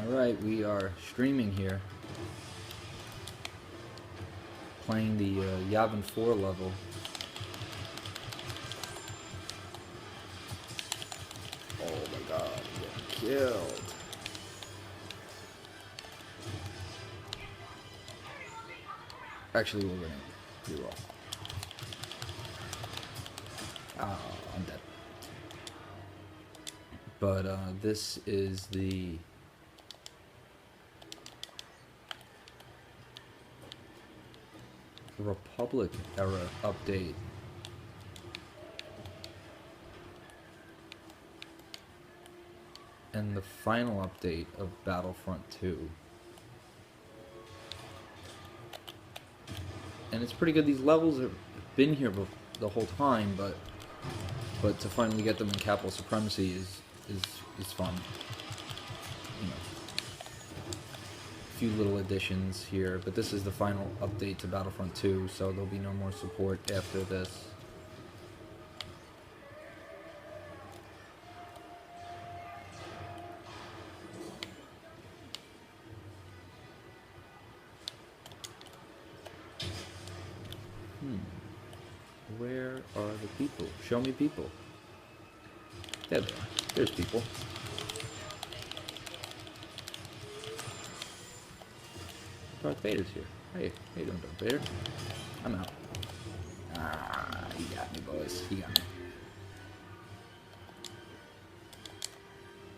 Alright, we are streaming here. Playing the Yavin 4 level. Oh my god, I'm getting killed. Actually, we're winning. You're wrong. Oh, I'm dead. But this is the Republic era update. And the final update of Battlefront 2. And it's pretty good. These levels have been here the whole time, but to finally get them in Capital Supremacy is fun. You know, a few little additions here, but this is the final update to Battlefront 2, so there'll be no more support after this. Where are the people? Show me people. There they are. There's people. Darth Vader's here. Hey, how you doing, Darth Vader? I'm out. Ah, he got me, boys. He got me.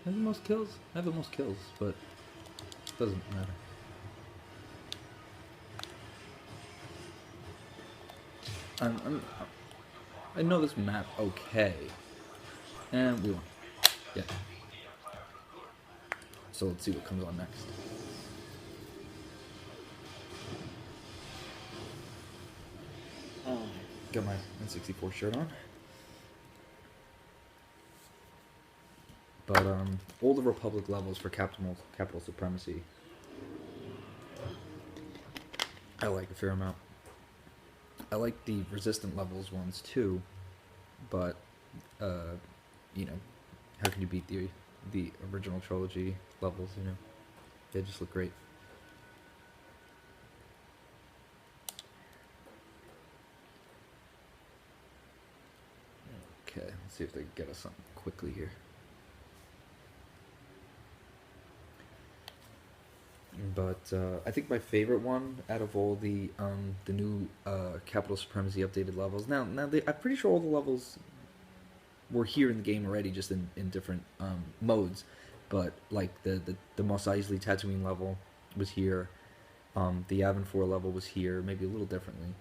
I have the most kills. I have the most kills, but it doesn't matter. I know this map okay. And we won. Yeah. So let's see what comes on next. Got my N64 shirt on. But all the Republic levels for Capital Supremacy I like a fair amount. I like the Resistant levels ones too, but you know, how can you beat the original Trilogy levels? You know, they just look great. Okay, let's see if they can get us something quickly here. But I think my favorite one out of all the new Capital Supremacy updated levels. Now I'm pretty sure all the levels were here in the game already, just in different modes. But like the Mos Eisley Tatooine level was here. The Yavin 4 level was here, maybe a little differently.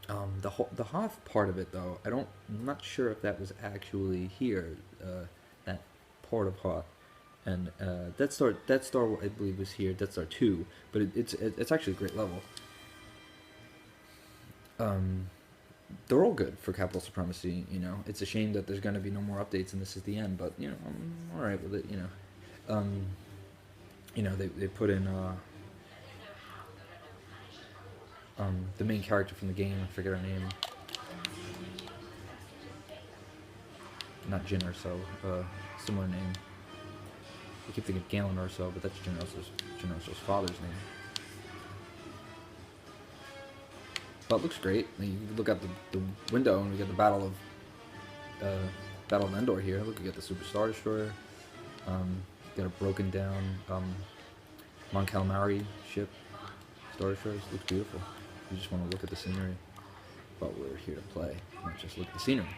The Hoth part of it though, I'm not sure if that was actually here. That part of Hoth. And Death Star I believe was here. Death Star 2, but it's actually a great level. They're all good for Capital Supremacy. You know, it's a shame that there's going to be no more updates and this is the end. But you know, I'm all right with it. You know, they put in the main character from the game. I forget her name. Not Jyn Erso. Similar name. I keep thinking Galen Erso, but that's Jyn Erso's father's name. But it looks great. You look out the window and we get the Battle of Endor here. Look, we get the Super Star Destroyer. Got a broken down Mon Calamari ship. Star Destroyers. Looks beautiful. You just want to look at the scenery. But we're here to play, not just look at the scenery.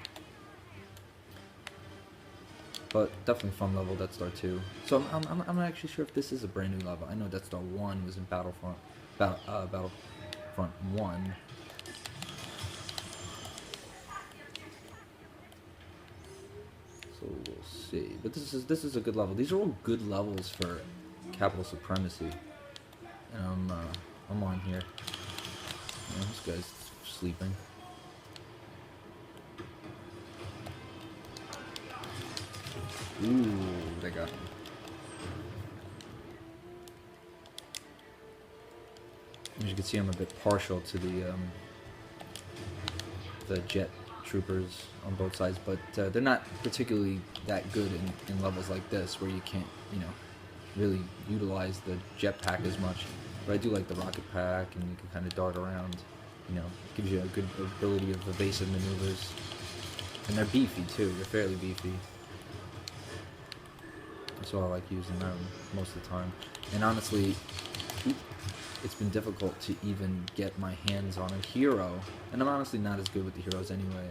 But definitely fun level, Death Star 2. So I'm not actually sure if this is a brand new level. I know Death Star 1 was in Battlefront 1. So we'll see. But this is a good level. These are all good levels for Capital Supremacy. And I'm on here. Yeah, this guy's sleeping. Ooh, they got me. As you can see, I'm a bit partial to the jet troopers on both sides, but they're not particularly that good in levels like this, where you can't, you know, really utilize the jetpack as much. But I do like the rocket pack, and you can kind of dart around. You know, gives you a good ability of evasive maneuvers. And they're beefy too. They're fairly beefy. So I like using them most of the time. And honestly, it's been difficult to even get my hands on a hero. And I'm honestly not as good with the heroes anyway.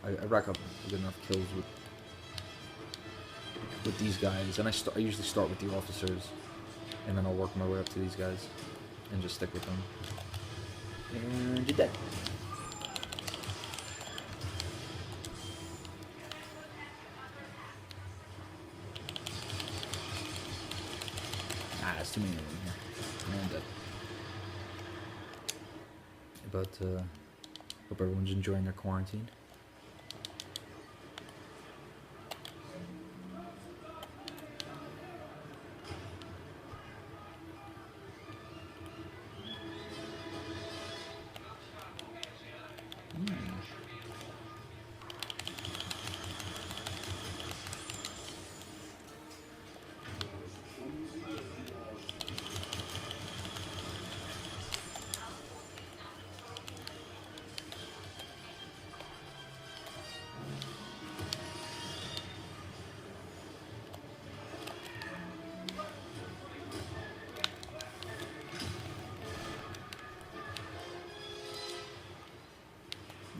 I rack up good enough kills with these guys. And I usually start with the officers, and then I'll work my way up to these guys and just stick with them. And you're dead. There's too many of them here. And dead. But, hope everyone's enjoying their quarantine.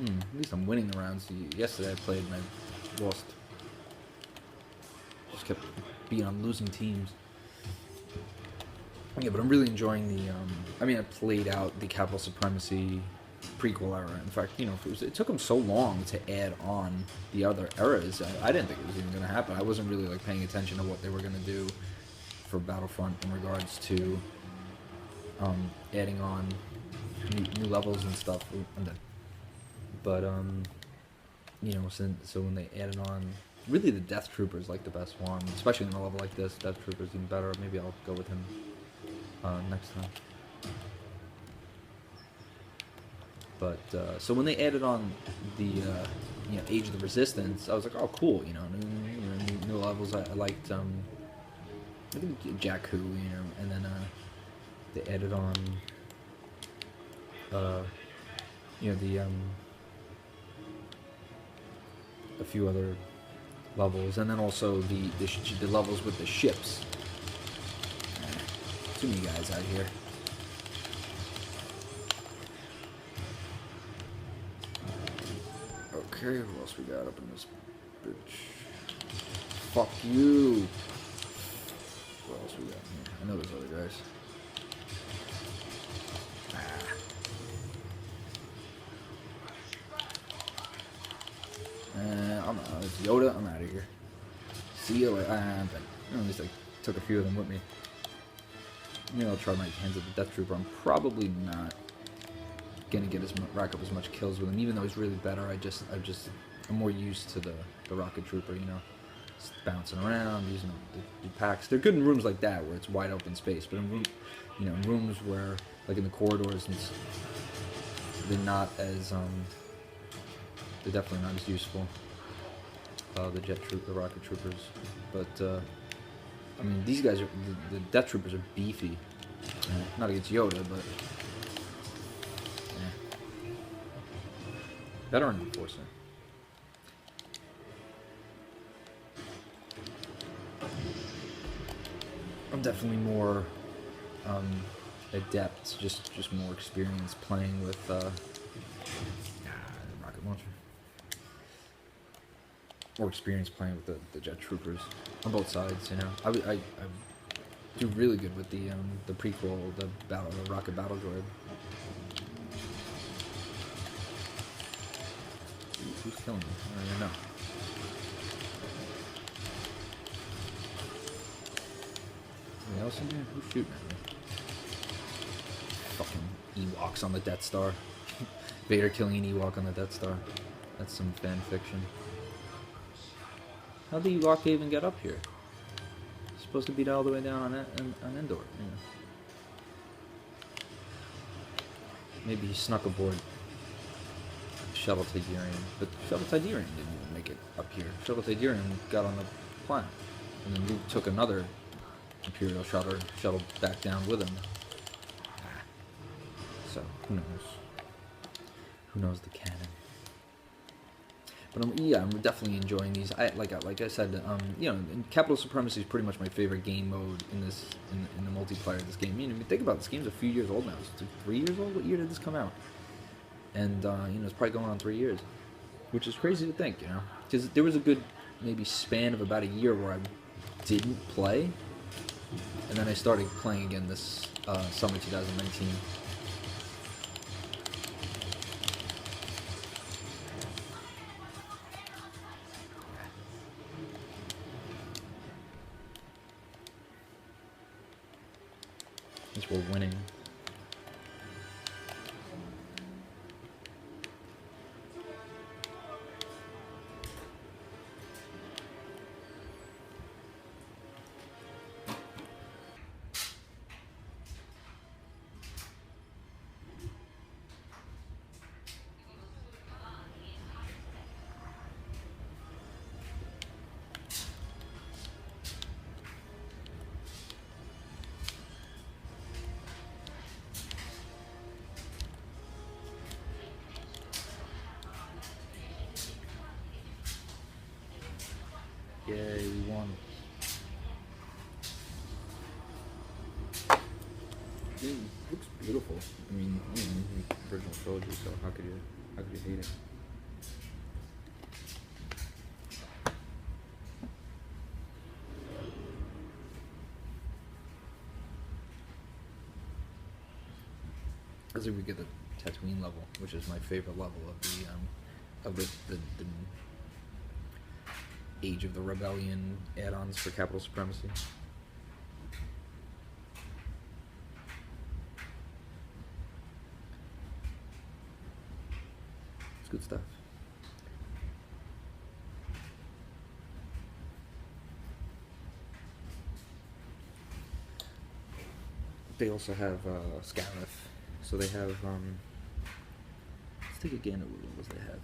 At least I'm winning the rounds. Yesterday I played and I lost. Just kept being on losing teams. Yeah, but I'm really enjoying the. I mean, I played out the Capital Supremacy prequel era. In fact, you know, it took them so long to add on the other eras. I didn't think it was even going to happen. I wasn't really like paying attention to what they were going to do for Battlefront in regards to adding on new levels and stuff. I'm dead. But you know, so when they added on, really the Death Trooper is like the best one, especially in a level like this. Death Trooper is even better. Maybe I'll go with him next time. But so when they added on the you know, Age of the Resistance, I was like, oh cool, you know, new levels. I liked I think Jakku, you know, and then they added on you know, the a few other levels, and then also the levels with the ships. Too many guys out here. Okay, who else we got up in this bitch? Fuck you. What else we got here? I know there's other guys. I'm out. It's Yoda. I'm out of here. See you later. At least I took a few of them with me. Maybe I'll try my hands at the Death Trooper. I'm probably not gonna get rack up as much kills with him, even though he's really better. I'm more used to the Rocket Trooper, you know, just bouncing around, using the packs. They're good in rooms like that where it's wide open space, but in rooms where, like in the corridors, they're not as they're definitely not as useful. The Rocket Troopers, but I mean, these guys are the Death Troopers are beefy. Not against Yoda, but better in Enforcer. I'm definitely more adept, just more experience playing with rocket launcher. More experience playing with the Jet Troopers on both sides, you know. I do really good with the prequel, the Rocket Battle Droid. Who's killing me? I don't even know. Anything else in here? Who's shooting at me? Fucking Ewoks on the Death Star. Vader killing an Ewok on the Death Star. That's some fan fiction. How'd the Ewok even get up here? It's supposed to be all the way down on Endor. Yeah. Maybe he snuck aboard Shuttle Tidarium, but Shuttle Tidarium didn't even make it up here. Shuttle Tidarium got on the planet, and then Luke took another Imperial shuttle back down with him. So who knows? Who knows the canon? But yeah, I'm definitely enjoying these. Like I said, you know, Capital Supremacy is pretty much my favorite game mode in this in the multiplayer of this game. I mean, think about it, this game's a few years old now. It's 3 years old. What year did this come out? And you know, it's probably going on 3 years, which is crazy to think, you know, because there was a good maybe span of about a year where I didn't play, and then I started playing again this summer 2019. Since we're winning. Yay, we won. It looks beautiful. I mean, you know, the original trilogy, so how could you hate it? As if we get the Tatooine level, which is my favorite level of the Age of the Rebellion add-ons for Capital Supremacy. It's good stuff. They also have Scarif, so they have let's take a gander at what levels they have.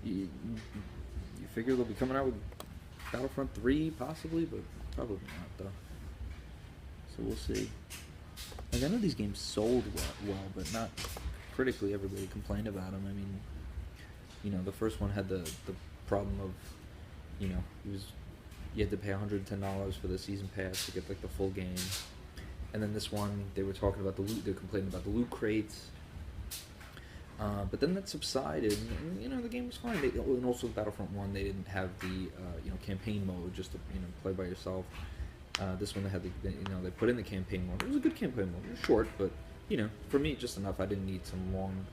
You figure they'll be coming out with Battlefront 3 possibly, but probably not though. So we'll see. Like, I know these games sold well, but not critically. Everybody complained about them. I mean, you know, the first one had the problem of, you know, you had to pay $110 for the season pass to get like the full game, and then this one they were talking about the loot. They were complaining about the loot crates. But then that subsided, and you know the game was fine. And also Battlefront 1, they didn't have the you know, campaign mode just to, you know, play by yourself. This one they had the, you know, they put in the campaign mode. It was a good campaign mode. It was short, but you know, for me just enough. I didn't need some long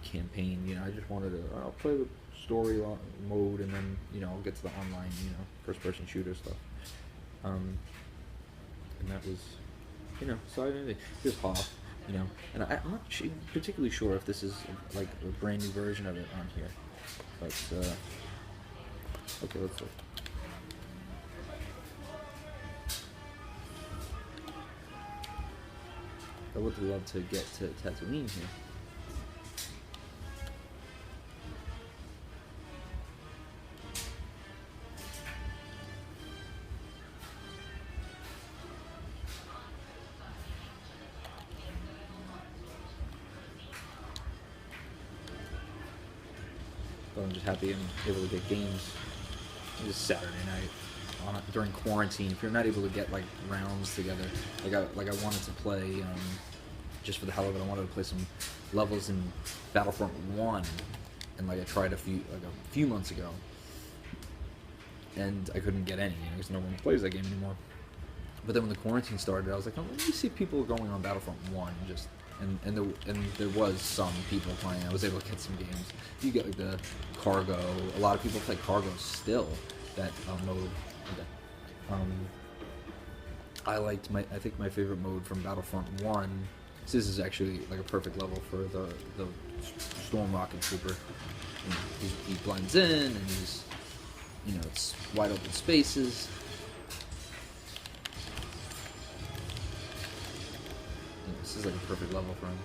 campaign. You know, I just wanted to, I'll play the story mode, and then, you know, I'll get to the online, you know, first-person shooter stuff. And that was, you know, so I didn't just Hoth. You know, and I'm not particularly sure if this is like a brand new version of it on here, but okay, let's look. I would love to get to Tatooine here. But I'm just happy I'm able to get games this Saturday night during quarantine. If you're not able to get like rounds together, like I wanted to play just for the hell of it. I wanted to play some levels in Battlefront 1, and like I tried a few months ago, and I couldn't get any, you know, because no one plays that game anymore. But then when the quarantine started, I was like, oh, let me see people going on Battlefront 1 just. And there was some people playing. I was able to get some games. You get like the cargo. A lot of people play cargo still. That mode. Okay. I think my favorite mode from Battlefront 1. So this is actually like a perfect level for the Storm Rocket Trooper. he blends in, and it's wide open spaces. This is like a perfect level for him.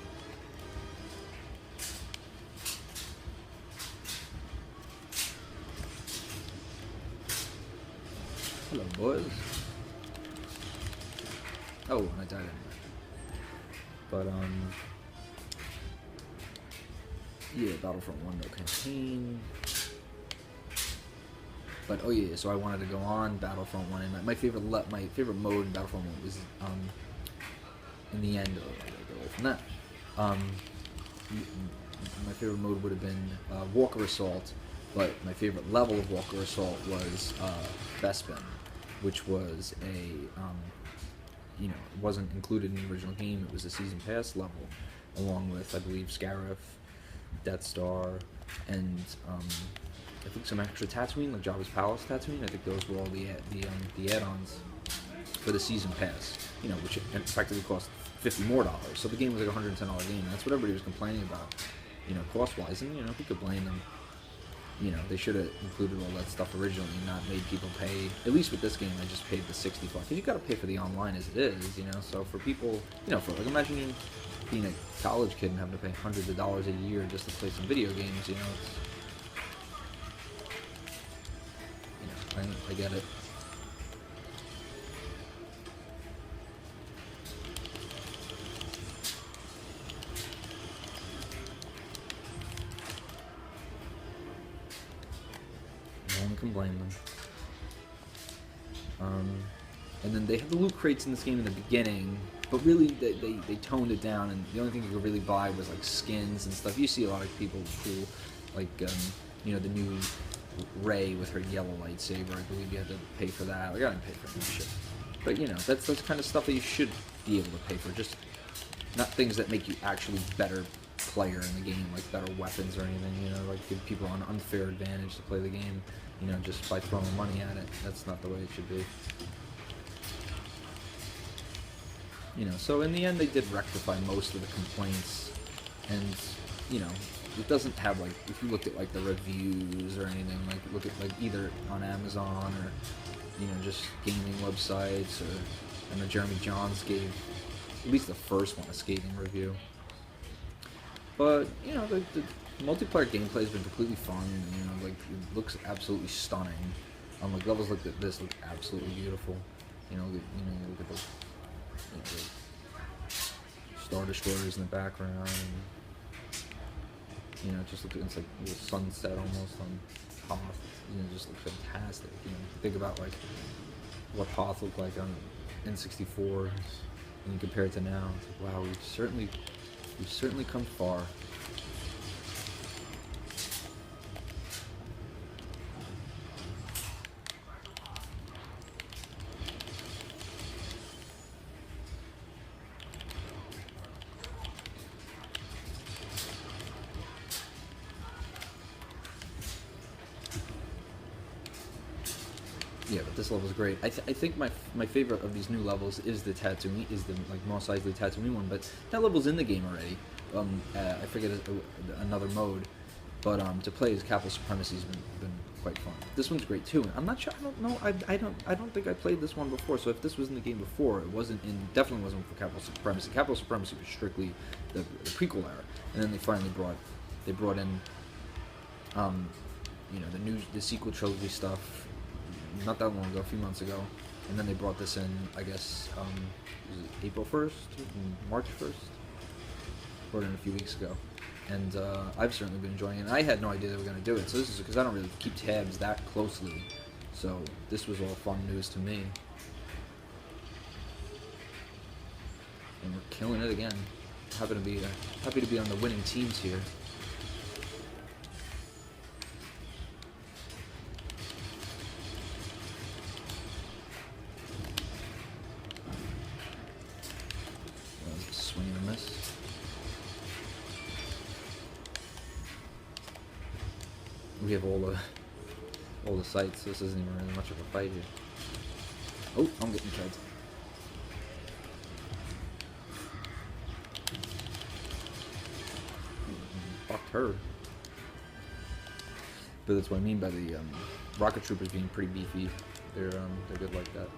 Hello, boys. Oh, and I died anyway. But, yeah, Battlefront 1 no campaign. But, oh yeah, so I wanted to go on Battlefront 1, and my favorite mode in Battlefront 1 was, in the end, I gotta go away from that. My favorite mode would have been Walker Assault, but my favorite level of Walker Assault was Bespin, which was it wasn't included in the original game. It was a Season Pass level, along with, I believe, Scarif, Death Star, and I think some extra Tatooine, like Jabba's Palace Tatooine. I think those were all the add-ons for the Season Pass, which effectively cost $50 more. So the game was like a $110 game, and that's what everybody was complaining about, cost-wise, and, who could blame them? They should have included all that stuff originally and not made people pay. At least with this game, I just paid the $60. Because you got to pay for the online as it is, So for people, imagine you being a college kid and having to pay hundreds of dollars a year just to play some video games, I get it. No one can blame them. And then they had the loot crates in this game in the beginning, but really they toned it down, and the only thing you could really buy was like skins and stuff. You see a lot of people cool, like the new Rey with her yellow lightsaber. I believe you had to pay for that. Like, I didn't pay for that shit, but that's the kind of stuff that you should be able to pay for. Just not things that make you actually better player in the game, like better weapons or anything. Like give people an unfair advantage to play the game, just by throwing money at it. That's not the way it should be. So in the end, they did rectify most of the complaints, and it doesn't have, like, if you looked at like the reviews or anything, like look at like either on Amazon or just gaming websites, or I know Jeremy Johns gave at least the first one a scathing review. But the multiplayer gameplay has been completely fun. Like it looks absolutely stunning. Like levels like this look absolutely beautiful. Look at the Star Destroyers in the background. Just look, it's like a little sunset almost on Hoth. Just looks fantastic. Think about like what Hoth looked like on N64, and you compare it to now. It's like, wow, we've certainly come far. Yeah, but this level's great. I think my favorite of these new levels is the Tatooine, is the like Mos Eisley Tatooine one, but that level's in the game already. I forget another mode, but to play as Capital Supremacy has been quite fun. This one's great too. I'm not sure. I don't know. I don't think I played this one before. So if this was in the game before, it definitely wasn't for Capital Supremacy. Capital Supremacy was strictly the prequel era, and then they finally brought in the sequel trilogy stuff not that long ago, a few months ago, and then they brought this in, I guess, was it April 1st, March 1st? Brought it in a few weeks ago, and I've certainly been enjoying it. And I had no idea they were going to do it, so this is because I don't really keep tabs that closely, so this was all fun news to me. And we're killing it again. Happy to be on the winning teams here. Swing and a miss. We have all the sights, so this isn't even really much of a fight here. Oh, I'm getting killed. Fucked her. But that's what I mean by the rocket troopers being pretty beefy. They're good like that.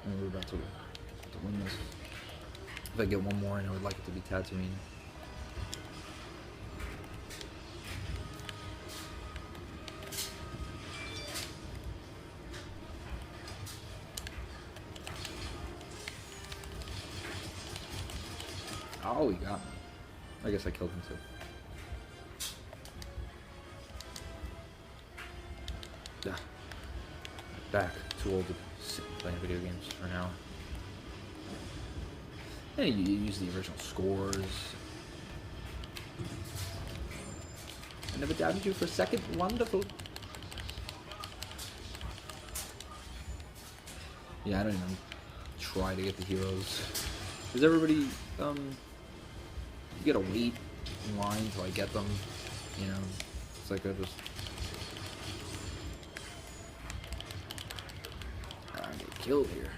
And we're about to win this. If I get one more, and I would like it to be Tatooine. Oh, he got me. I guess I killed him too. Yeah. Back. Too old to sit playing video games for now. Yeah, you use the original scores. I never doubted you for a second. Wonderful. Yeah, I don't even try to get the heroes. Does everybody, you gotta wait in line until I get them, you know, it's like I just, I get killed here.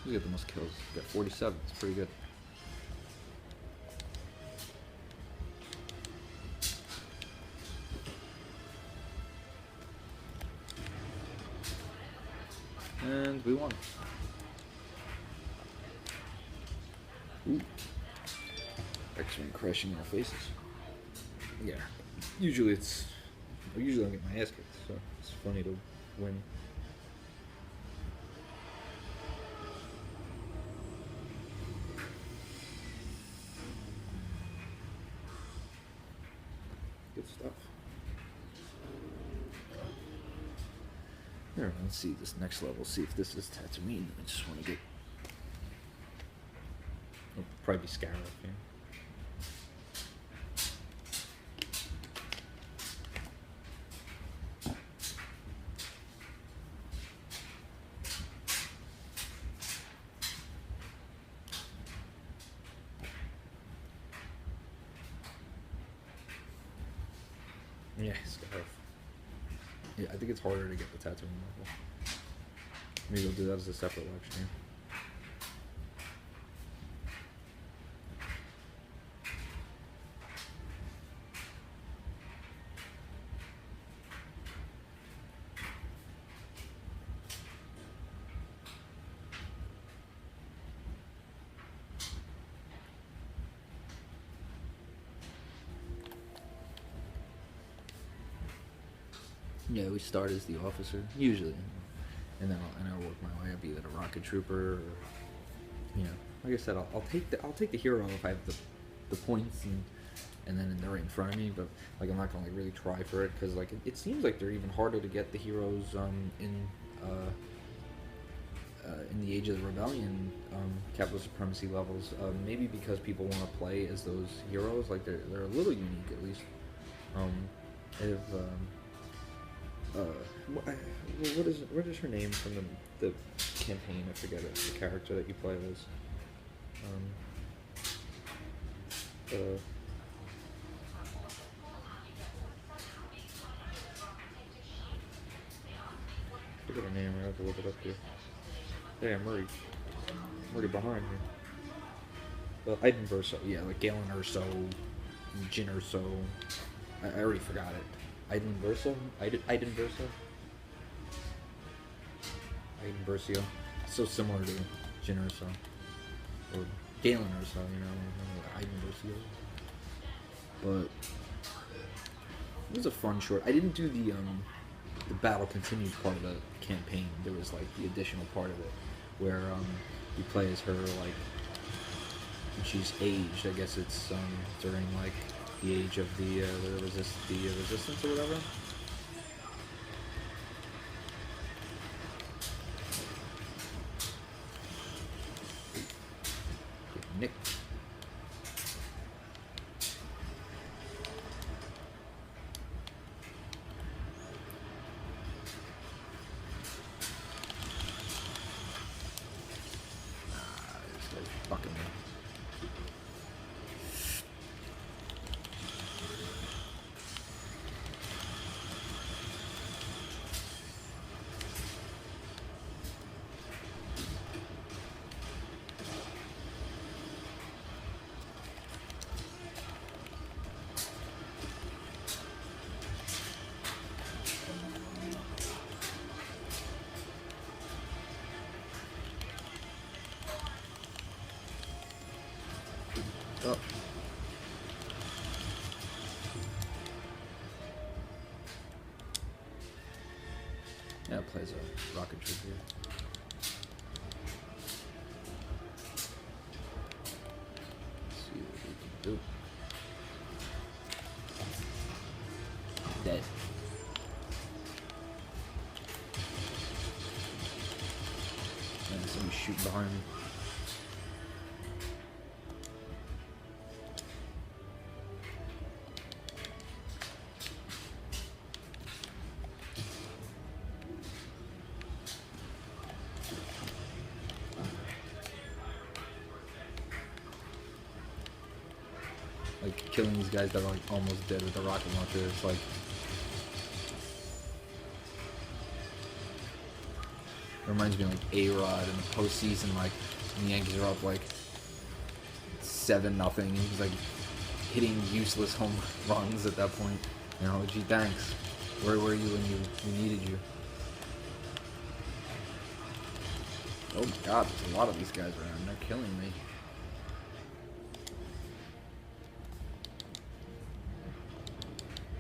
Who's got the most kills? Got 47, it's pretty good. And we won. Ooh. X-Wing crashing in our faces. Yeah. Usually I get my ass kicked, so it's funny to win. Good stuff. Alright, let's see this next level, see if this is Tatooine. I just want to get... It'll probably be Scarab, yeah. Yeah, Scarab. Yeah, I think it's harder to get the Tatooine level. Maybe we'll do that as a separate lecture. Yeah, we start as the officer, usually. And then I'll work my way up either a rocket trooper or, you know, like I said, I'll take the hero if I have the points and then they're right in front of me. But like I'm not gonna like really try for it because like it seems like they're even harder to get the heroes in the Age of the Rebellion Capital Supremacy levels. Maybe because people want to play as those heroes, like they're a little unique at least. What is her name from the campaign? I forget it. The character that you play as. I forget her name. I have to look it up here. Yeah, I'm already behind here. Well, Iden Verso. Yeah, like Galen Erso, Jyn Erso. I already forgot it. Iden Verso? Iden Verso? Iden Versio. So similar to Jyn Erso. Or Galen Erso, you know, Iden Versio. But it was a fun short. I didn't do the battle continues part of the campaign. There was like the additional part of it where you play as her like when she's aged. I guess it's during like the age of the resistance or whatever. Nick. This guy's fucking me. Oh. Yeah, it plays a rocket ship here. Let's see what we can do. Dead. And somebody's shooting behind me. Like, killing these guys that are like almost dead with a rocket launcher, it's like... It reminds me of like A-Rod in the postseason, like when the Yankees are up like 7-0, he's like hitting useless home runs at that point. You know, gee, thanks. Where were you when we needed you? Oh god, there's a lot of these guys around. They're killing me.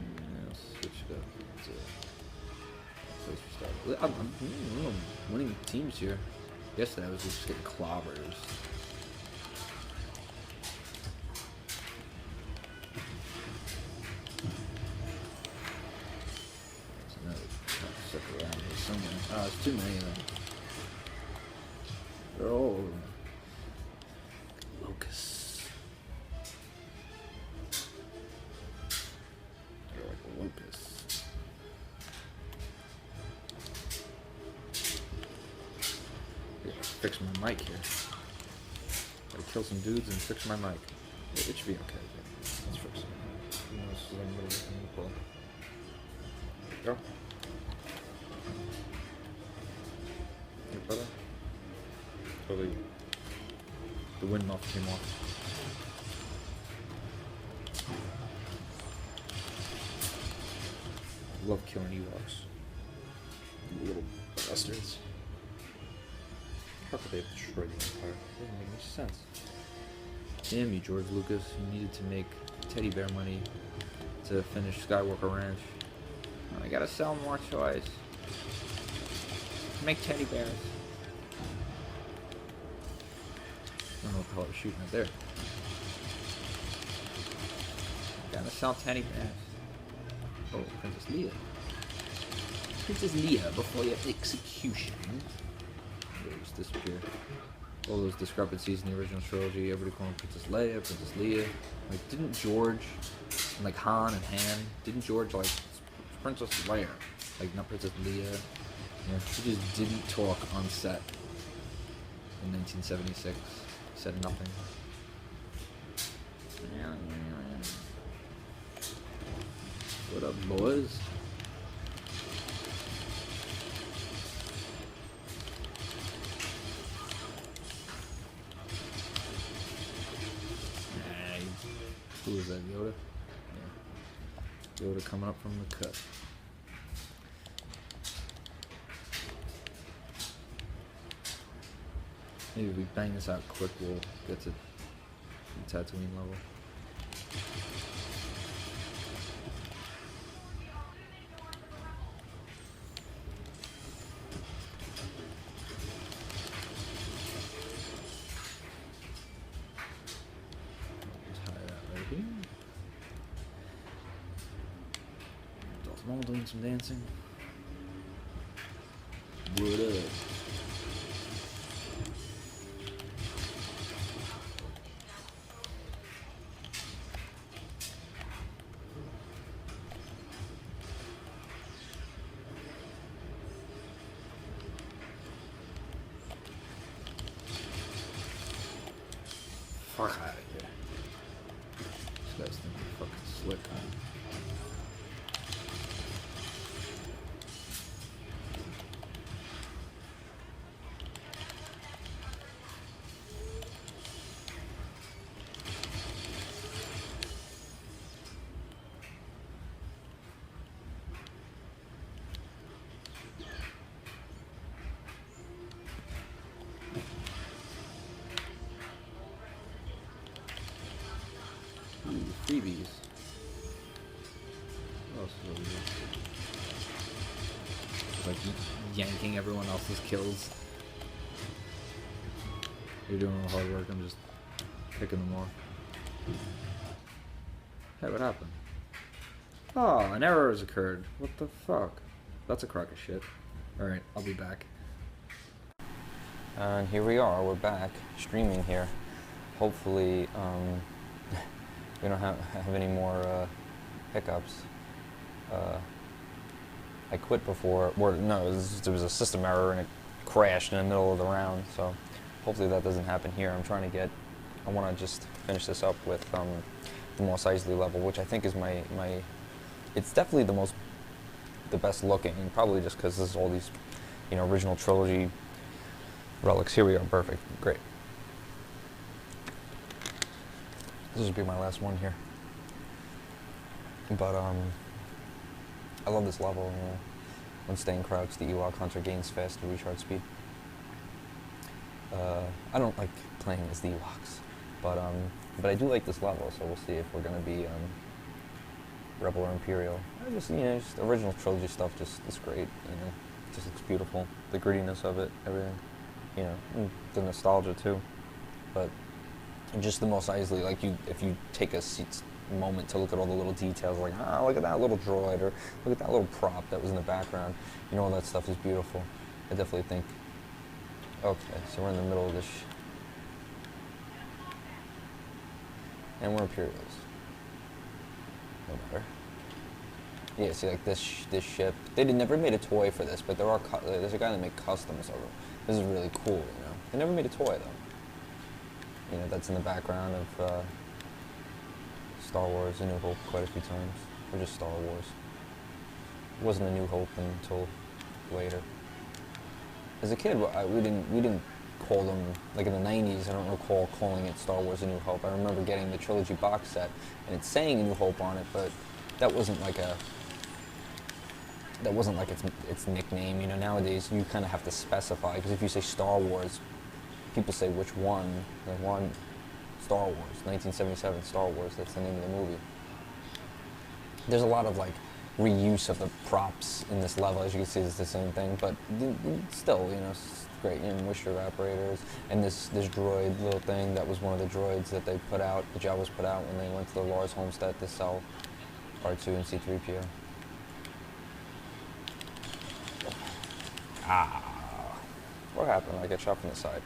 Yeah, switch it up. I'm winning teams here. Yesterday I was just getting clobbers. There's another sucker around here somewhere. Oh, there's too many of them. They're all over. Locusts. They're like locusts. Fix my mic here. Gotta kill some dudes and fix my mic. It should be okay. Let's fix it. Who knows? I'm really looking to pull. Go. Hey, brother. Probably the wind muff came off. I love killing Ewoks. You little bastards. How could they have destroyed the Empire? It doesn't make any sense. Damn you, George Lucas. You needed to make teddy bear money to finish Skywalker Ranch. I gotta sell more toys. Make teddy bears. I don't know what the hell I was shooting at there. Gotta sell teddy bears. Oh, Princess Leia. Princess Leia before your execution. Just disappear. All those discrepancies in the original trilogy, everybody calling Princess Leia. Like, didn't George, and like Han and Han, didn't George like Princess Leia, like not Princess Leia? Yeah, she just didn't talk on set in 1976. Said nothing. What up, boys? Who is that, Yoda? Yeah. Yoda coming up from the cut. Maybe if we bang this out quick, we'll get to the Tatooine level. Maul doing some dancing. What up? Fuck out of here. This guy's thinking fucking slick, man. these. What else is over here? Like yanking everyone else's kills. You're doing all the hard work, I'm just picking them off. Hey, what happened? Oh, an error has occurred. What the fuck? That's a crock of shit. Alright, I'll be back. And here we are, we're back, streaming here. Hopefully, we don't have any more hiccups. I quit before, there was a system error and it crashed in the middle of the round, so hopefully that doesn't happen here. I want to just finish this up with the Mos Eisley level, which I think is it's definitely the best looking, and probably just because this is all these, original Trilogy relics. Here we are, perfect, great. This will be my last one here. But, I love this level, When staying crouched, the Ewok Hunter gains faster recharge speed. I don't like playing as the Ewoks, but I do like this level, so we'll see if we're gonna be, Rebel or Imperial. Just original Trilogy stuff just is great, just looks beautiful. The grittiness of it, everything, and the nostalgia too. But just the Mos Eisley, if you take a moment to look at all the little details, like, look at that little droid, or look at that little prop that was in the background, all that stuff is beautiful. I definitely think, okay, so we're in the middle of this, and we're Imperials. No matter. Yeah, see, like this ship, they never made a toy for this, but there's a guy that made customs of it. This is really cool, They never made a toy, though. That's in the background of Star Wars: A New Hope quite a few times, or just Star Wars. It wasn't A New Hope until later. As a kid, we didn't call them, like in the 90s, I don't recall calling it Star Wars: A New Hope. I remember getting the Trilogy box set, and it's saying A New Hope on it, but that wasn't like its nickname. Nowadays you kind of have to specify, because if you say Star Wars, people say which one. Like one, Star Wars, 1977 Star Wars, that's the name of the movie. There's a lot of reuse of the props in this level. As you can see, it's the same thing, but still, it's great. Moisture evaporators, and this droid little thing, that was one of the droids that they put out, the Jawas put out when they went to the Lars homestead to sell R2 and C-3PO. What happened? I get shot from the side.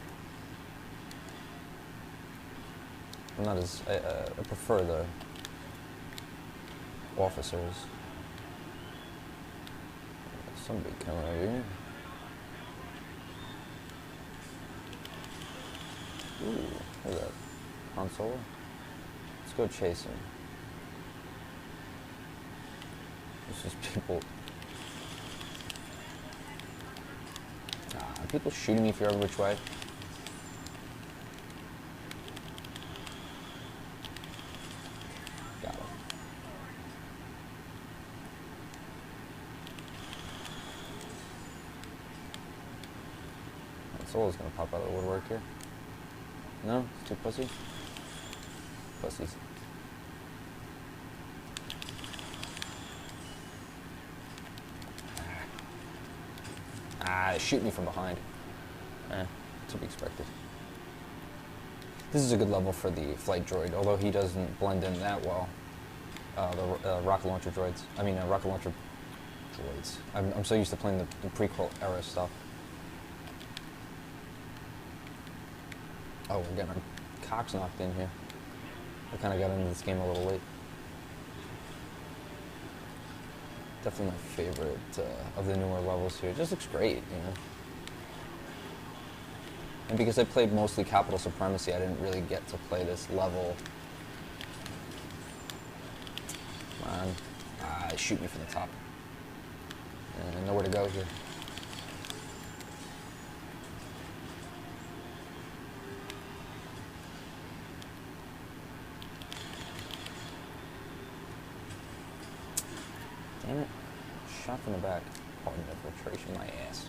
I'm not as, I prefer the officers. Somebody coming over here. Ooh, who's that? Han Solo? Let's go chase him. It's just people. People shooting me from every which way. Got him. Solo's gonna pop out of the woodwork here. No? It's too pussy? Pussies. Shoot me from behind. To be expected. This is a good level for the flight droid, although he doesn't blend in that well. The rocket launcher droids. Rocket launcher droids. I'm so used to playing the prequel era stuff. Oh, we're getting our cocks knocked in here. I kind of got into this game a little late. Definitely my favorite of the newer levels here. It just looks great, And because I played mostly Capital Supremacy, I didn't really get to play this level. Come on. Shoot me from the top. And nowhere to go here. Damn it. Shot from the back. Pardon infiltration, my ass.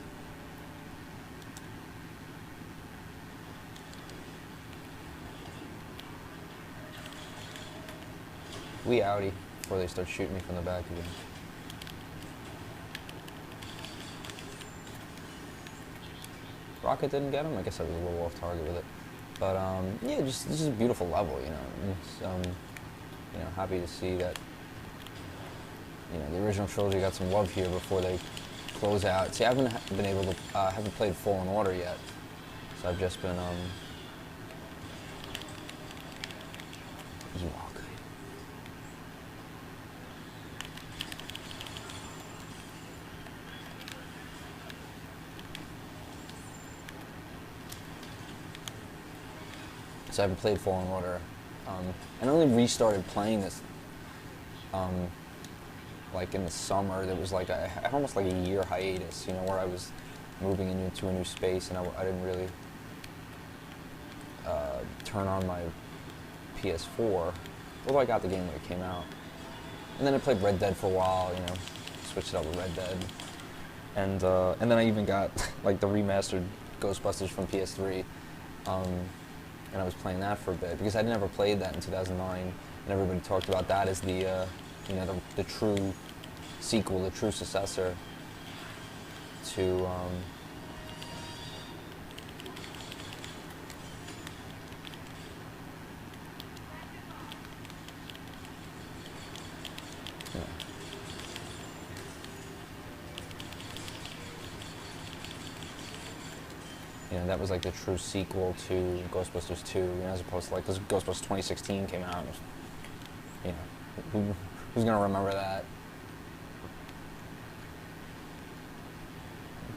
We outie before they start shooting me from the back again. Rocket didn't get him. I guess I was a little off target with it. But yeah, just this is a beautiful level, you know. It's, you know, happy to see that, you know, the original trilogy got some love here before they close out. See, I haven't been able to, haven't played Fallen Order yet, so I've just been Ewok. So I haven't played Fallen Order, and I only restarted playing this, like in the summer. There was like I had almost like a year hiatus, you know, where I was moving into a new space, and I didn't really turn on my PS4, although I got the game when it came out. And then I played Red Dead for a while, you know, switched it up with Red Dead, and then I even got like the remastered Ghostbusters from PS3. And I was playing that for a bit because I'd never played that in 2009, and everybody talked about that as the, you know, the true sequel, the true successor to, yeah. You know, that was like the true sequel to Ghostbusters 2, you know, as opposed to like, because Ghostbusters 2016 came out, and, you know, who's gonna remember that?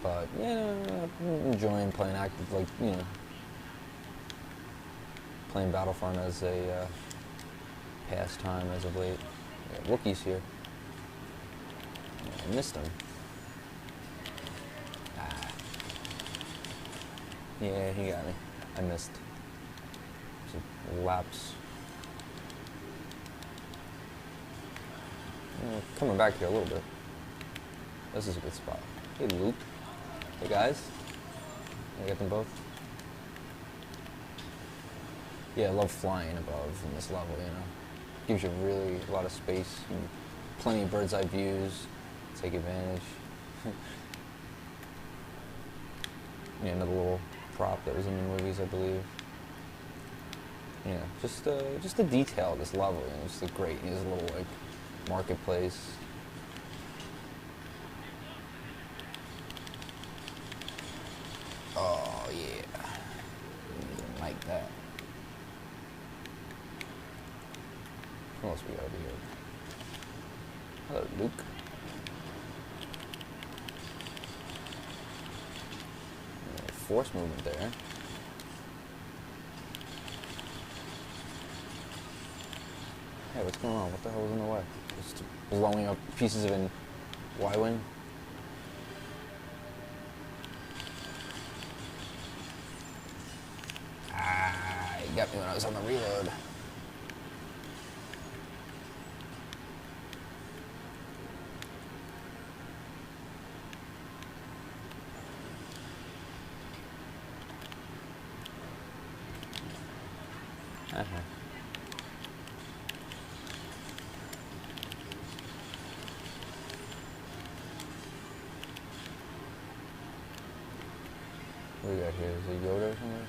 But yeah, I'm enjoying playing active, like, you know, playing Battlefront as a pastime as of late. Yeah, Wookiees here. Yeah, I missed him. Yeah, he got me. I missed. There's a lapse. Coming back here a little bit. This is a good spot. Hey, Luke. Hey, guys. I get them both. Yeah, I love flying above in this level, you know. Gives you really a lot of space. Plenty of bird's eye views. Take advantage. Yeah, another little prop that was in the movies, I believe. Yeah, just the detail of this level, you know, just the great. There's a little like marketplace. Oh yeah, didn't like that. What else we got over here? Hello, Luke. Force movement there. Hey, what's going on? What the hell was in the way? Just blowing up pieces of an Y-wing? Ah, he got me when I was on the reload. What do we got here? Is it Yoda or something?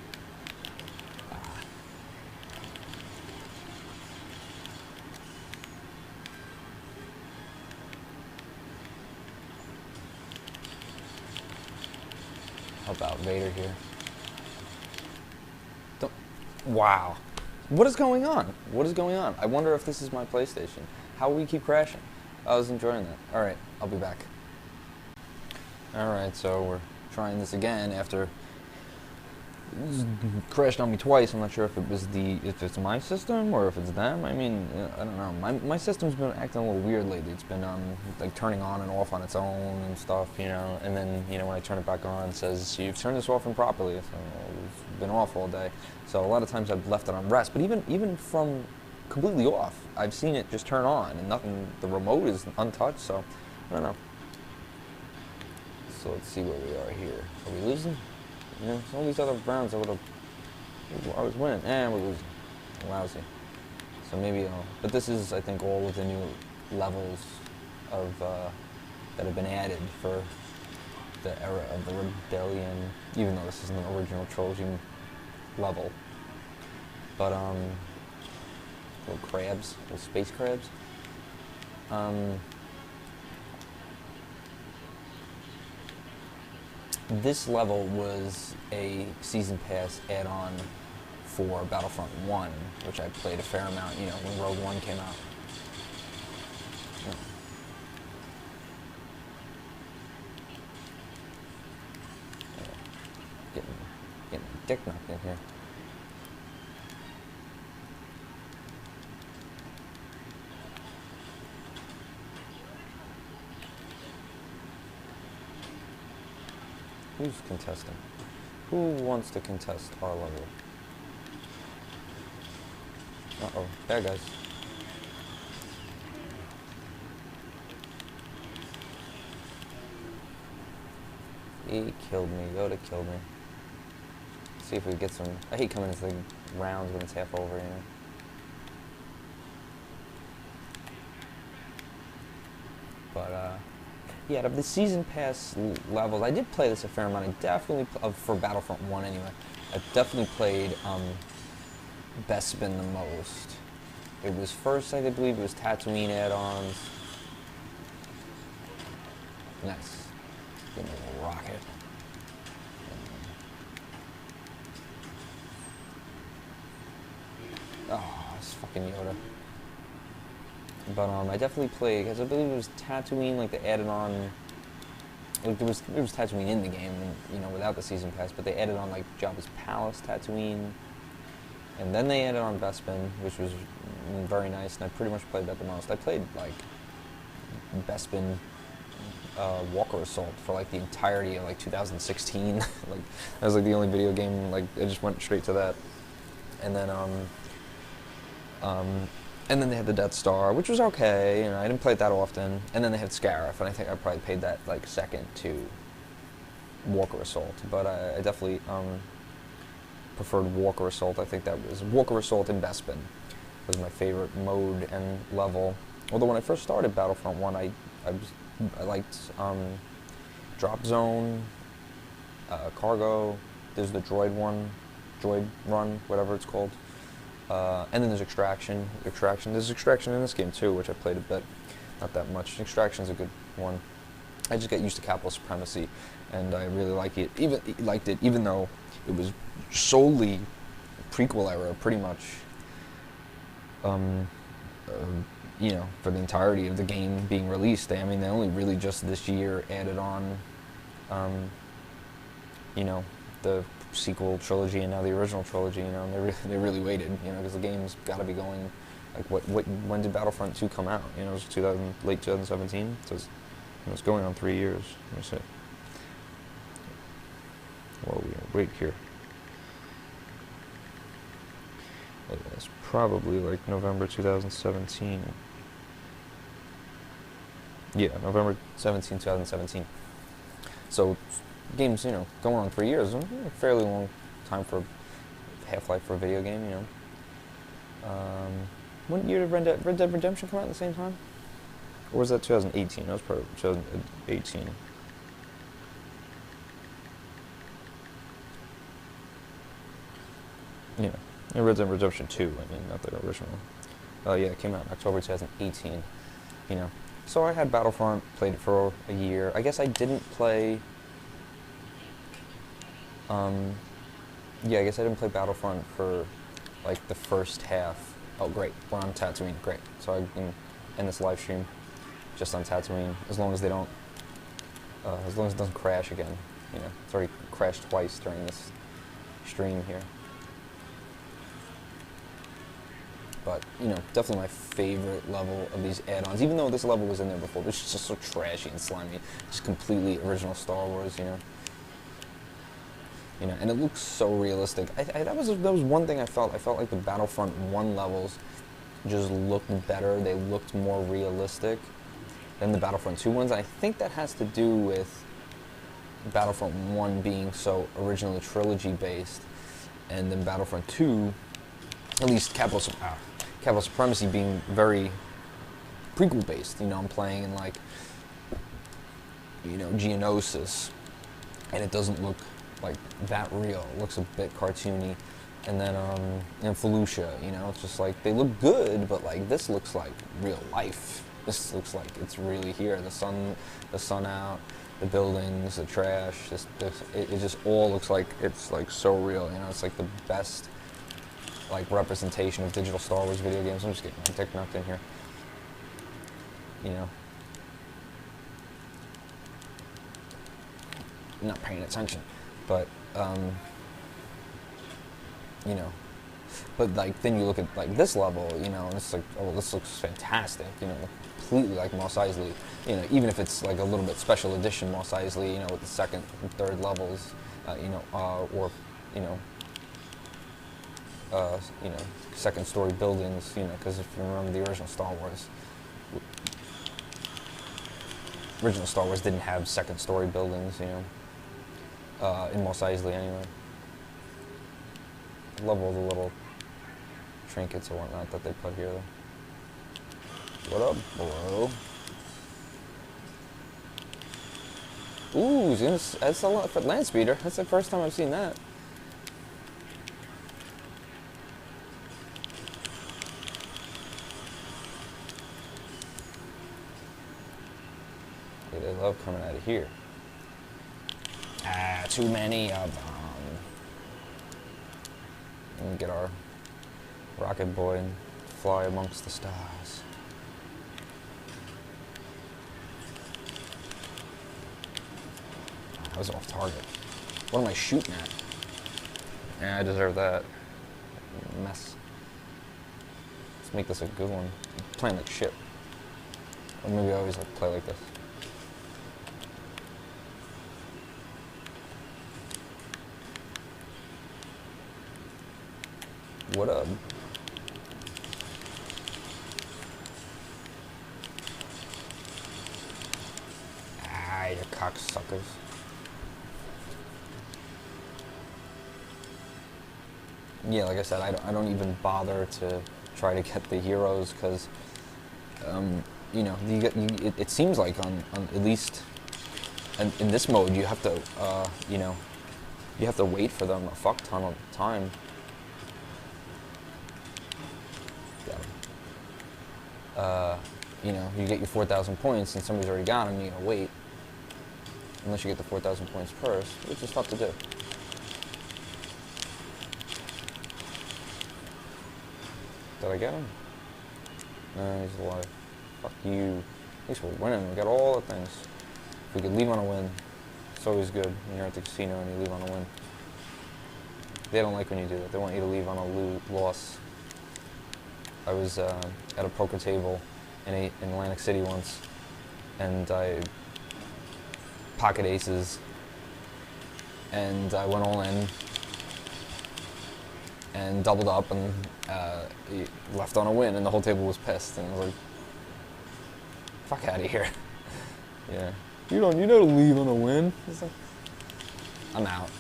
How about Vader here? Don't. Wow. What is going on? What is going on? I wonder if this is my PlayStation. How will we keep crashing? I was enjoying that. Alright, I'll be back. Alright, so we're trying this again after it's crashed on me twice. I'm not sure if it's my system or if it's them. I mean, I don't know. My system's been acting a little weird lately. It's been like turning on and off on its own and stuff, you know. And then, you know, when I turn it back on, it says you've turned this off improperly. So it's been off all day. So a lot of times I've left it on rest. But even from completely off, I've seen it just turn on and nothing. The remote is untouched. So I don't know. So let's see where we are here. Are we losing? You know, all these other rounds I would have, I was winning, and we're losing. Lousy. So maybe I'll, but this is, I think, all of the new levels of, that have been added for the era of the Rebellion, even though this isn't an original Trilogy level. But, little crabs, little space crabs. This level was a Season Pass add-on for Battlefront 1, which I played a fair amount, you know, when Rogue One came out. Getting my dick knocked in here. Who's contesting? Who wants to contest our level? Uh-oh, bad guys. He killed me, Yoda killed me. See if we get some, I hate coming into the rounds when it's half over, you know. But, yeah, out of the Season Pass levels, I did play this a fair amount. I definitely, for Battlefront 1 anyway, I definitely played Bespin the most. It was first, I believe, it was Tatooine add-ons. Nice. Give me a little rocket. Oh, it's fucking Yoda. But I definitely played, because I believe it was Tatooine, like they added on, like there was Tatooine in the game, and, you know, without the Season Pass, but they added on like Jabba's Palace Tatooine, and then they added on Bespin, which was very nice, and I pretty much played that the most. I played like Bespin Walker Assault for like the entirety of like 2016. Like that was like the only video game, like I just went straight to that. And then and then they had the Death Star, which was okay, and I didn't play it that often. And then they had Scarif, and I think I probably paid that like second to Walker Assault. But I definitely preferred Walker Assault. I think that was Walker Assault and Bespin was my favorite mode and level. Although when I first started Battlefront 1, I liked Drop Zone, Cargo. There's the Droid Run, whatever it's called. And then there's Extraction. There's Extraction in this game too, which I played a bit, not that much. Extraction's a good one. I just got used to Capital Supremacy, and I really liked it. Even though it was solely prequel era, pretty much. You know, for the entirety of the game being released. I mean, they only really just this year added on, you know, the sequel trilogy and now the original trilogy, you know, and they really waited, you know, because the game's got to be going, like, when did Battlefront 2 come out? You know, it was late 2017, so it's going on 3 years. Let me see. Well, wait here. It's probably like November 2017. Yeah, November 17, 2017. So, game's, you know, going on 3 years. A fairly long time for half-life for a video game, you know. When year did Red Dead Redemption come out at the same time? Or was that 2018? That was probably 2018. Yeah, and Red Dead Redemption 2, I mean, not the original. Yeah, it came out in October 2018, you know. So I had Battlefront, played it for a year. I guess I didn't play... yeah, I guess I didn't play Battlefront for, like, the first half. Oh, great, we're on Tatooine, great. So I can end this live stream just on Tatooine, as long as they don't, as long as it doesn't crash again. You know, it's already crashed twice during this stream here. But, you know, definitely my favorite level of these add-ons, even though this level was in there before, but it's just so trashy and slimy. Just completely original Star Wars, you know. You know, and it looks so realistic. That was one thing I felt. I felt like the Battlefront 1 levels just looked better. They looked more realistic than the Battlefront 2 ones. And I think that has to do with Battlefront 1 being so originally trilogy based, and then Battlefront 2, at least Capital Capital Supremacy being very prequel based. You know, I'm playing in like, you know, Geonosis, and it doesn't look like that real. It looks a bit cartoony. And then in Felucia, you know, it's just like they look good, but like this looks like real life. This looks like it's really here. The sun out, the buildings, the trash. It just all looks like it's like so real. You know, it's like the best like representation of digital Star Wars video games. I'm just getting my dick knocked in here. You know, not paying attention, but you know, but like then you look at like this level, you know, and it's like, oh, this looks fantastic, you know, completely like Mos Eisley, you know, even if it's like a little bit special edition Mos Eisley, you know, with the second and third levels, you know, or you know, second story buildings, you know, because if you remember the original Star Wars didn't have second story buildings, you know, in Mos Eisley anyway. Love all the little trinkets and whatnot that they put here, though. What up, bro? Ooh, that's a lot for land speeder. That's the first time I've seen that. Yeah, they love coming out of here. Ah, too many of them. And get our rocket boy and fly amongst the stars. I was off target. What am I shooting at? Yeah, I deserve that. Mess. Let's make this a good one. I'm playing like shit. Or maybe I always like play like this. What up? Ah, you cocksuckers. Yeah, like I said, I don't even bother to try to get the heroes because, you know, it seems like on at least in this mode you have to, you know, you have to wait for them a fuck ton of time. You know, you get your 4,000 points and somebody's already got them, you gotta wait. Unless you get the 4,000 points first, which is tough to do. Did I get him? No, he's alive. Fuck you. At least we're winning, we got all the things. If we could leave on a win, it's always good when you're at the casino and you leave on a win. They don't like when you do that, they want you to leave on a loss. I was at a poker table in Atlantic City once, and I pocket aces, and I went all in, and doubled up, and left on a win, and the whole table was pissed, and I was like, fuck out of here. Yeah. You know to leave on a win. It's like, I'm out.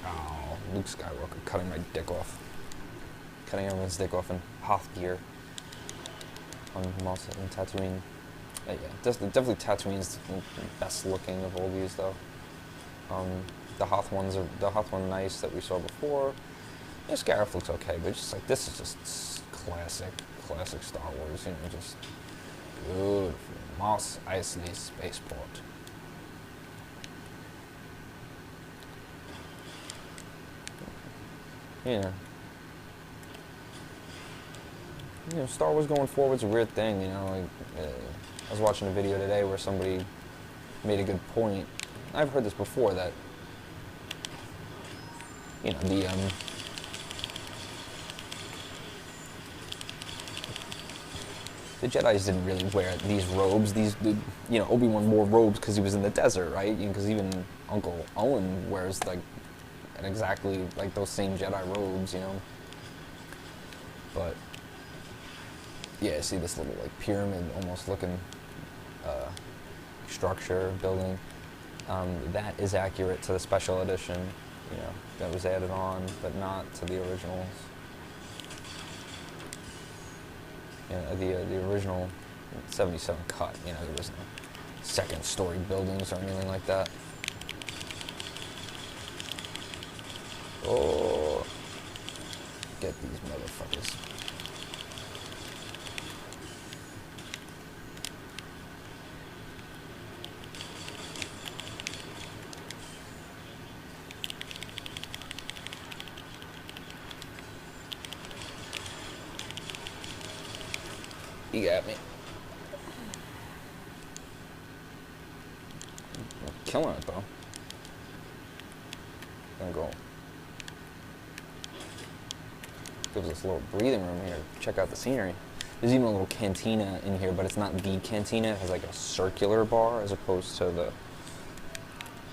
Oh, Luke Skywalker cutting my dick off. Cutting everyone's dick off in Hoth gear on Mos and Tatooine. Yeah, definitely Tatooine's the best looking of all these, though. The Hoth one nice that we saw before. Yeah, Scarif looks okay, but just like this is just classic Star Wars. You know, just beautiful Mos Eisley spaceport. Yeah. You know, Star Wars going forward's a weird thing, you know, like, I was watching a video today where somebody made a good point. I've heard this before, that, you know, the Jedis didn't really wear these robes. You know, Obi-Wan wore robes because he was in the desert, right? Because even Uncle Owen wears, like, exactly like those same Jedi robes, you know? But yeah, see this little like pyramid almost looking structure, building. That is accurate to the special edition, you know, that was added on, but not to the originals. You know, the original 77 cut. You know, there was no second story buildings or anything like that. Oh, get these motherfuckers. You got me. I'm killing it though. Gonna go. Gives us a little breathing room here. Check out the scenery. There's even a little cantina in here, but it's not the cantina. It has like a circular bar as opposed to the,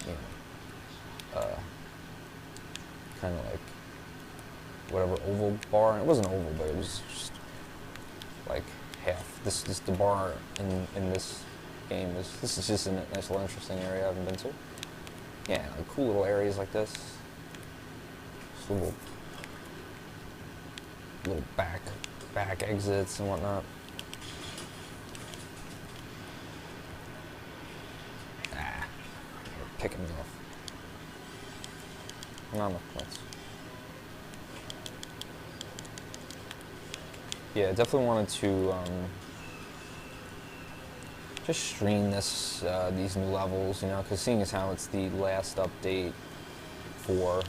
you know, kind of like whatever oval bar. And it wasn't oval, but it was just like half. This the bar in this game is. This is just a nice little interesting area I haven't been to. Yeah, like cool little areas like this. Just little back exits and whatnot. Picking me off. Not enough points. Yeah, definitely wanted to just stream this these new levels, you know, because seeing as how it's the last update for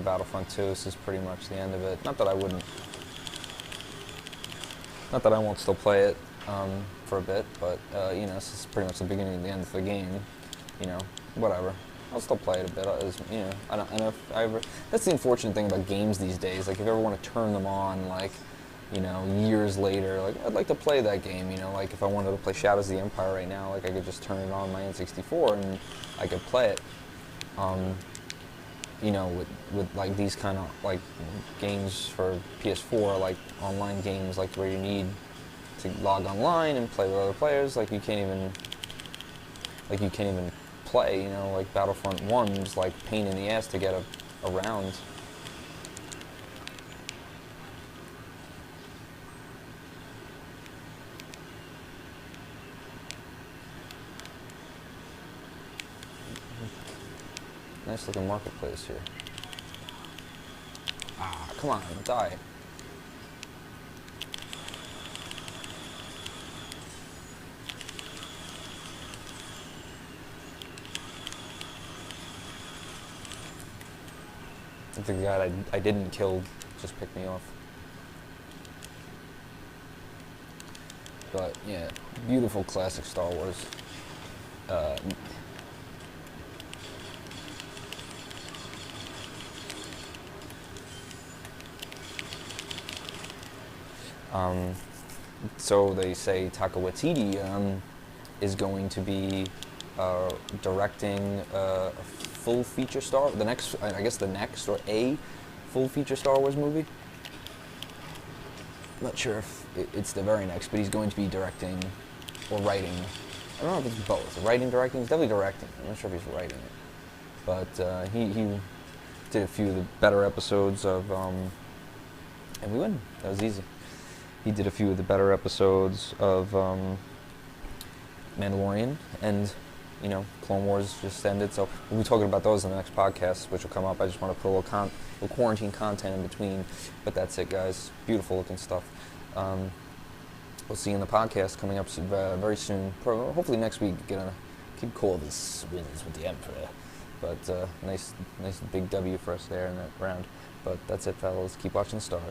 Battlefront 2, this is pretty much the end of it. Not that I won't still play it for a bit, but you know, this is pretty much the beginning and the end of the game. You know, whatever. I'll still play it a bit. You know, I don't know if I ever. That's the unfortunate thing about games these days. Like, if you ever want to turn them on, like, you know, years later, like, I'd like to play that game. You know, like if I wanted to play Shadows of the Empire right now, like I could just turn it on my N64 and I could play it. You know, with like these kind of like games for PS4, like online games, like where you need to log online and play with other players, like you can't even play. You know, like Battlefront 1 was like pain in the ass to get around. Nice looking marketplace here. Ah, come on, die. I think the guy I didn't kill just picked me off. But yeah, beautiful classic Star Wars. So they say Taika Waititi is going to be directing a full feature the next or a full feature Star Wars movie. I'm not sure if it's the very next, but he's going to be directing or writing. I don't know if it's both. Writing, directing. He's definitely directing. I'm not sure if he's writing it, but he did a few of the better episodes of, and we win. That was easy. He did a few of the better episodes of Mandalorian, and you know, Clone Wars just ended, so we'll be talking about those in the next podcast, which will come up. I just want to put a little quarantine content in between, but that's it, guys. Beautiful looking stuff. We'll see you in the podcast coming up very soon. Hopefully next week. Keep cool this wins with the Emperor, but nice big W for us there in that round. But that's it, fellas. Keep watching the stars.